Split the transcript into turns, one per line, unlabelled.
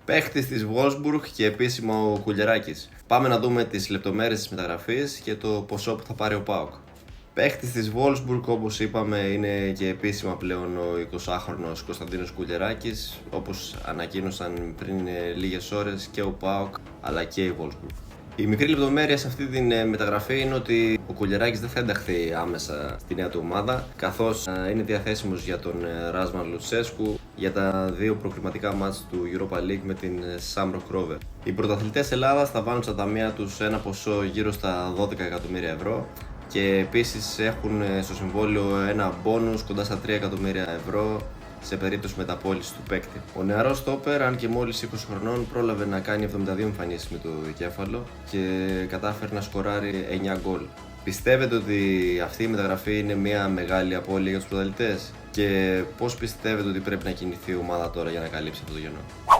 Παίχτης της Wolfsburg και επίσημα ο Κουλιεράκης. Πάμε να δούμε τις λεπτομέρειες της μεταγραφής και το ποσό που θα πάρει ο ΠΑΟΚ. Παίχτης της Wolfsburg, όπως είπαμε, είναι και επίσημα πλέον ο 20χρονος Κωνσταντίνος Κουλιεράκης, όπως ανακοίνωσαν πριν λίγες ώρες και ο ΠΑΟΚ αλλά και η Wolfsburg. Η μικρή λεπτομέρεια σε αυτή τη μεταγραφή είναι ότι ο Κουλιεράκης δεν θα ενταχθεί άμεσα στη νέα του ομάδα, καθώς είναι διαθέσιμος για τον Ράσμαν Λουτσέσκου για τα δύο προκριματικά μάτς του Europa League με την Shamrock Rovers. Οι πρωταθλητές Ελλάδας θα βάλουν στα ταμεία τους ένα ποσό γύρω στα 12 εκατομμύρια ευρώ και επίσης έχουν στο συμβόλαιο ένα μπόνους κοντά στα 3 εκατομμύρια ευρώ σε περίπτωση μεταπώλησης του παίκτη. Ο νεαρός στόπερ, αν και μόλις 20 χρονών, πρόλαβε να κάνει 72 εμφανίσεις με το δικέφαλο και κατάφερε να σκοράρει 9 γκολ. Πιστεύετε ότι αυτή η μεταγραφή είναι μια μεγάλη απώλεια για τους πρωταθλητές και πώς πιστεύετε ότι πρέπει να κινηθεί η ομάδα τώρα για να καλύψει αυτό το κενό?